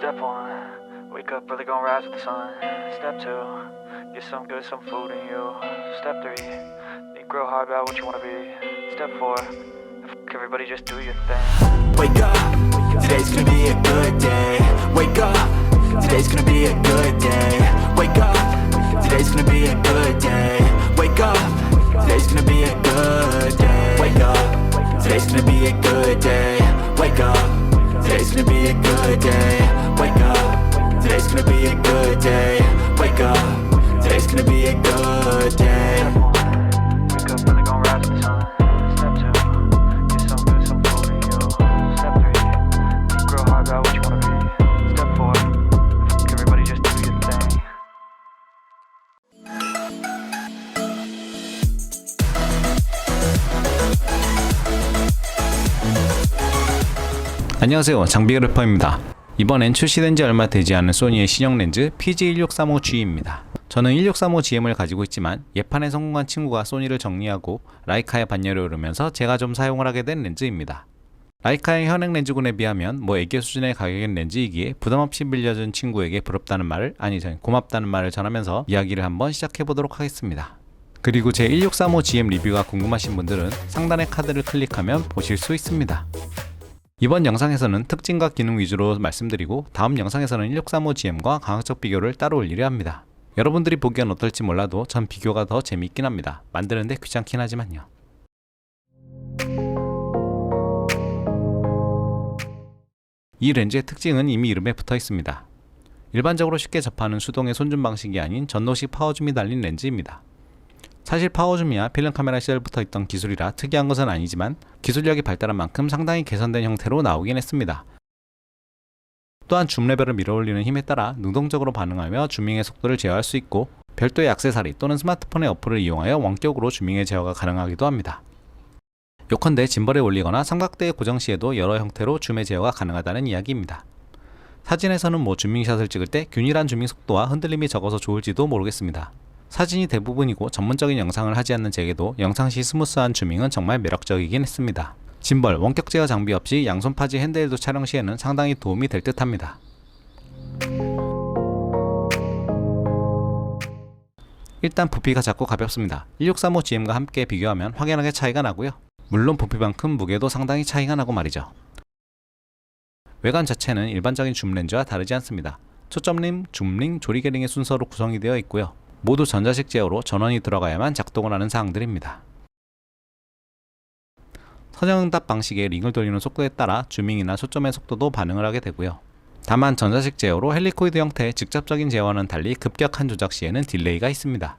Step one, wake up early, gonna rise with the sun. Step two, get some good, some food in you. Step three, think real hard about what you wanna be. Step four, everybody just do your thing. Wake up, today's gonna be a good day. Wake up, today's gonna be a good day. Wake up, today's gonna be a good day. Wake up, today's gonna be a good day. Wake up, today's gonna be a good day. Wake up, today's gonna be a good day. Wake up, today's gonna be a good day. Wake up, today's gonna be a good day. Wake up early, gonna rise with the sun. Step two, get some good, some food in you. Step three, think real hard about what you wanna be. Step four, everybody just do your thing. 안녕하세요, 장비그래퍼입니다. 이번엔 출시된 지 얼마 되지 않은 소니의 신형 렌즈 PG1635G입니다. 저는 1635GM을 가지고 있지만 예판에 성공한 친구가 소니를 정리하고 라이카의 반열에 오르면서 제가 좀 사용을 하게 된 렌즈입니다. 라이카의 현행 렌즈군에 비하면 애교 수준의 가격인 렌즈이기에 부담없이 빌려준 친구에게 부럽다는 말을, 고맙다는 말을 전하면서 이야기를 한번 시작해 보도록 하겠습니다. 그리고 제 1635GM 리뷰가 궁금하신 분들은 상단의 카드를 클릭하면 보실 수 있습니다. 이번 영상에서는 특징과 기능 위주로 말씀드리고 다음 영상에서는 1635GM과 가격적 비교를 따로 올리려 합니다. 여러분들이 보기엔 어떨지 몰라도 전 비교가 더 재미있긴 합니다. 만드는데 귀찮긴 하지만요. 이 렌즈의 특징은 이미 이름에 붙어 있습니다. 일반적으로 쉽게 접하는 수동의 손줌 방식이 아닌 전도식 파워줌이 달린 렌즈입니다. 사실 파워줌이야 필름 카메라 시절부터 있던 기술이라 특이한 것은 아니지만 기술력이 발달한 만큼 상당히 개선된 형태로 나오긴 했습니다. 또한 줌 레벨을 밀어올리는 힘에 따라 능동적으로 반응하며 줌밍의 속도를 제어할 수 있고 별도의 액세서리 또는 스마트폰의 어플을 이용하여 원격으로 줌밍의 제어가 가능하기도 합니다. 요컨대 짐벌에 올리거나 삼각대에 고정 시에도 여러 형태로 줌의 제어가 가능하다는 이야기입니다. 사진에서는 줌밍샷을 찍을 때 균일한 줌밍 속도와 흔들림이 적어서 좋을지도 모르겠습니다. 사진이 대부분이고 전문적인 영상을 하지 않는 제게도 영상시 스무스한 줌밍은 정말 매력적이긴 했습니다. 짐벌, 원격 제어 장비 없이 양손 파지 핸드헬드 촬영 시에는 상당히 도움이 될 듯 합니다. 일단 부피가 작고 가볍습니다. 1635GM과 함께 비교하면 확연하게 차이가 나고요. 물론 부피만큼 무게도 상당히 차이가 나고 말이죠. 외관 자체는 일반적인 줌 렌즈와 다르지 않습니다. 초점링, 줌링, 조리개링의 순서로 구성이 되어 있고요. 모두 전자식 제어로 전원이 들어가야만 작동을 하는 사항들입니다. 선형응답 방식의 링을 돌리는 속도에 따라 줌밍이나 초점의 속도도 반응을 하게 되고요. 다만 전자식 제어로 헬리코이드 형태의 직접적인 제어와는 달리 급격한 조작 시에는 딜레이가 있습니다.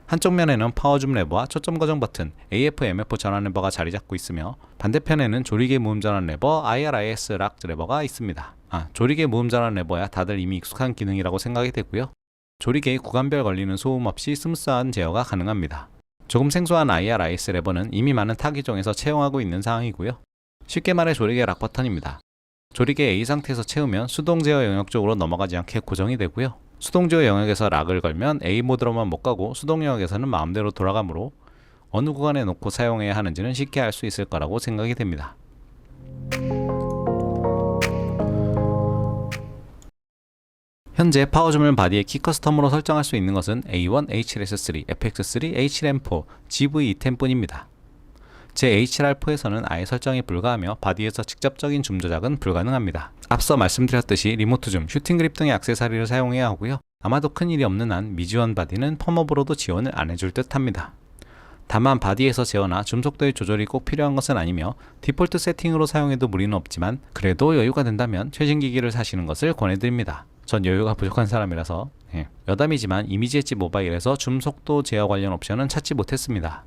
한쪽 면에는 파워줌 레버와 초점 고정 버튼, AF/MF 전환 레버가 자리 잡고 있으며 반대편에는 조리개 무음 전환 레버, IR/IS 락 레버가 있습니다. 조리개 무음 전환 레버야 다들 이미 익숙한 기능이라고 생각이 되고요. 조리개의 구간별 걸리는 소음 없이 스무스한 제어가 가능합니다. 조금 생소한 IR/IS 레버는 이미 많은 타기종에서 채용하고 있는 상황이고요. 쉽게 말해 조리개 락 버튼입니다. 조리개 A 상태에서 채우면 수동 제어 영역 쪽으로 넘어가지 않게 고정이 되고요. 수동 제어 영역에서 락을 걸면 A 모드로만 못 가고 수동 영역에서는 마음대로 돌아가므로 어느 구간에 놓고 사용해야 하는지는 쉽게 알 수 있을 거라고 생각이 됩니다. 현재 파워줌을 바디의 키 커스텀으로 설정할 수 있는 것은 A1, HLS3, FX3, HLM4, GV-E10 뿐입니다. 제 HLR4에서는 아예 설정이 불가하며 바디에서 직접적인 줌 조작은 불가능합니다. 앞서 말씀드렸듯이 리모트 줌, 슈팅 그립 등의 액세서리를 사용해야 하고요. 아마도 큰일이 없는 한 미지원 바디는 펌업으로도 지원을 안 해줄 듯 합니다. 다만 바디에서 제어나 줌 속도의 조절이 꼭 필요한 것은 아니며 디폴트 세팅으로 사용해도 무리는 없지만 그래도 여유가 된다면 최신 기기를 사시는 것을 권해드립니다. 전 여유가 부족한 사람이라서 여담이지만 이미지 엣지 모바일에서 줌 속도 제어 관련 옵션은 찾지 못했습니다.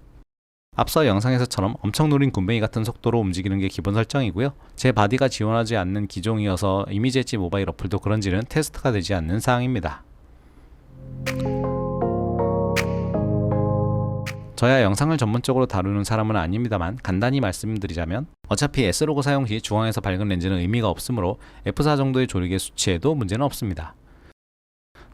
앞서 영상에서처럼 엄청 느린 굼벵이 같은 속도로 움직이는 게 기본 설정이고요. 제 바디가 지원하지 않는 기종이어서 이미지 엣지 모바일 어플도 그런지는 테스트가 되지 않는 사항입니다. 저야 영상을 전문적으로 다루는 사람은 아닙니다만 간단히 말씀드리자면 어차피 S로고 사용 시 중앙에서 밝은 렌즈는 의미가 없으므로 F4 정도의 조리개 수치에도 문제는 없습니다.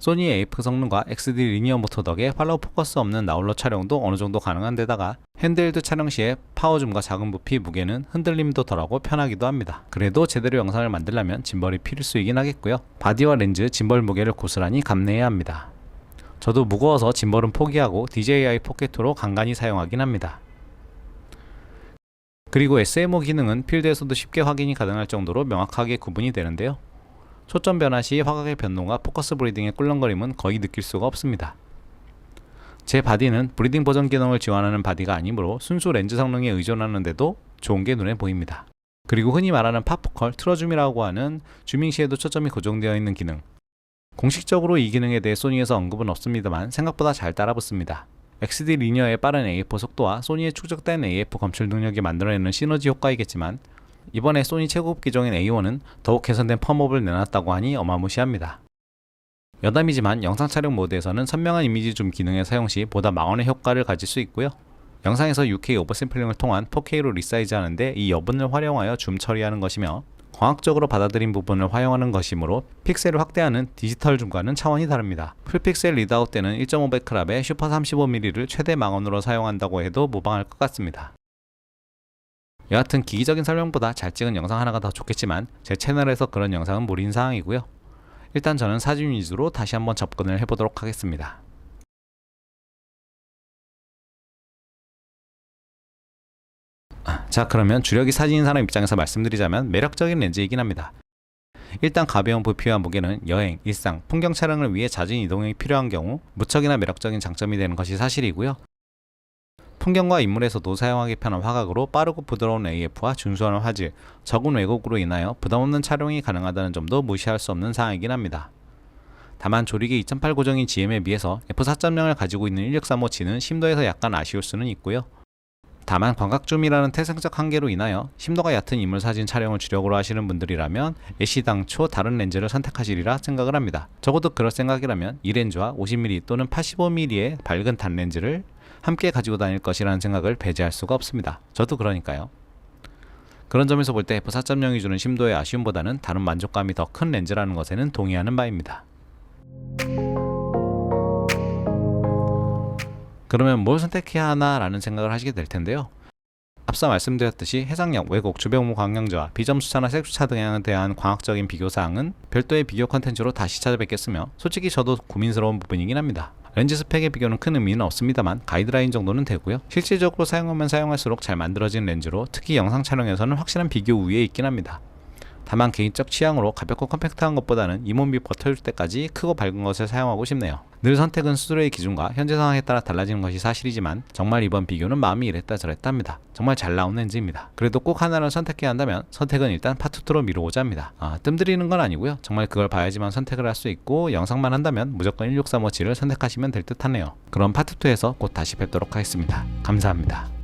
소니의 AF 성능과 XD 리니어 모터 덕에 팔로우 포커스 없는 나홀로 촬영도 어느정도 가능한 데다가 핸드헬드 촬영 시에 파워줌과 작은 부피, 무게는 흔들림도 덜하고 편하기도 합니다. 그래도 제대로 영상을 만들려면 짐벌이 필수이긴 하겠고요. 바디와 렌즈, 짐벌 무게를 고스란히 감내해야 합니다. 저도 무거워서 짐벌은 포기하고 DJI 포켓2로 간간히 사용하긴 합니다. 그리고 SMO 기능은 필드에서도 쉽게 확인이 가능할 정도로 명확하게 구분이 되는데요. 초점 변화 시 화각의 변동과 포커스 브리딩의 꿀렁거림은 거의 느낄 수가 없습니다. 제 바디는 브리딩 보정 기능을 지원하는 바디가 아니므로 순수 렌즈 성능에 의존하는데도 좋은 게 눈에 보입니다. 그리고 흔히 말하는 팝포컬, 틀어줌이라고 하는 줌밍 시에도 초점이 고정되어 있는 기능. 공식적으로 이 기능에 대해 소니에서 언급은 없습니다만 생각보다 잘 따라붙습니다. XD 리니어의 빠른 AF 속도와 소니의 축적된 AF 검출 능력이 만들어내는 시너지 효과이겠지만 이번에 소니 최고급 기종인 A1은 더욱 개선된 펌업을 내놨다고 하니 어마무시합니다. 여담이지만 영상 촬영 모드에서는 선명한 이미지 줌 기능의 사용 시 보다 망원의 효과를 가질 수 있고요. 영상에서 6K 오버샘플링을 통한 4K로 리사이즈 하는데 이 여분을 활용하여 줌 처리하는 것이며 광학적으로 받아들인 부분을 활용하는 것이므로 픽셀을 확대하는 디지털 줌과는 차원이 다릅니다. 풀픽셀 리드아웃 때는 1.5배 크랍의 슈퍼 35mm를 최대 망원으로 사용한다고 해도 무방할 것 같습니다. 여하튼 기기적인 설명보다 잘 찍은 영상 하나가 더 좋겠지만 제 채널에서 그런 영상은 무리인 사항이고요. 일단 저는 사진 위주로 다시 한번 접근을 해보도록 하겠습니다. 자, 그러면 주력이 사진인 사람 입장에서 말씀드리자면 매력적인 렌즈이긴 합니다. 일단 가벼운 부피와 무게는 여행, 일상, 풍경 촬영을 위해 잦은 이동이 필요한 경우 무척이나 매력적인 장점이 되는 것이 사실이고요. 풍경과 인물에서도 사용하기 편한 화각으로 빠르고 부드러운 AF와 준수한 화질, 적은 왜곡으로 인하여 부담없는 촬영이 가능하다는 점도 무시할 수 없는 사항이긴 합니다. 다만 조리개 2008 고정인 GM에 비해서 f4.0을 가지고 있는 1635G는 심도에서 약간 아쉬울 수는 있고요. 다만 광각줌이라는 태생적 한계로 인하여 심도가 얕은 인물 사진 촬영을 주력으로 하시는 분들이라면 애시당초 다른 렌즈를 선택하시리라 생각을 합니다. 적어도 그럴 생각이라면 이 렌즈와 50mm 또는 85mm의 밝은 단렌즈를 함께 가지고 다닐 것이라는 생각을 배제할 수가 없습니다. 저도 그러니까요. 그런 점에서 볼 때 f4.0이 주는 심도의 아쉬움보다는 다른 만족감이 더 큰 렌즈라는 것에는 동의하는 바입니다. 그러면 뭘 선택해야 하나 라는 생각을 하시게 될 텐데요. 앞서 말씀드렸듯이 해상력, 왜곡, 주변무 광량저하, 비점수차나 색수차 등에 대한 광학적인 비교사항은 별도의 비교 컨텐츠로 다시 찾아뵙겠으며 솔직히 저도 고민스러운 부분이긴 합니다. 렌즈 스펙의 비교는 큰 의미는 없습니다만 가이드라인 정도는 되고요. 실질적으로 사용하면 사용할수록 잘 만들어진 렌즈로 특히 영상 촬영에서는 확실한 비교 우위에 있긴 합니다. 다만 개인적 취향으로 가볍고 컴팩트한 것보다는 이 몸이 버텨줄 때까지 크고 밝은 것을 사용하고 싶네요. 늘 선택은 수수료의 기준과 현재 상황에 따라 달라지는 것이 사실이지만 정말 이번 비교는 마음이 이랬다 저랬다 합니다. 정말 잘 나온 렌즈입니다. 그래도 꼭 하나를 선택해야 한다면 선택은 일단 파트2로 미루고자 합니다. 뜸들이는 건 아니고요. 정말 그걸 봐야지만 선택을 할 수 있고 영상만 한다면 무조건 1635G를 선택하시면 될 듯 하네요. 그럼 파트2에서 곧 다시 뵙도록 하겠습니다. 감사합니다.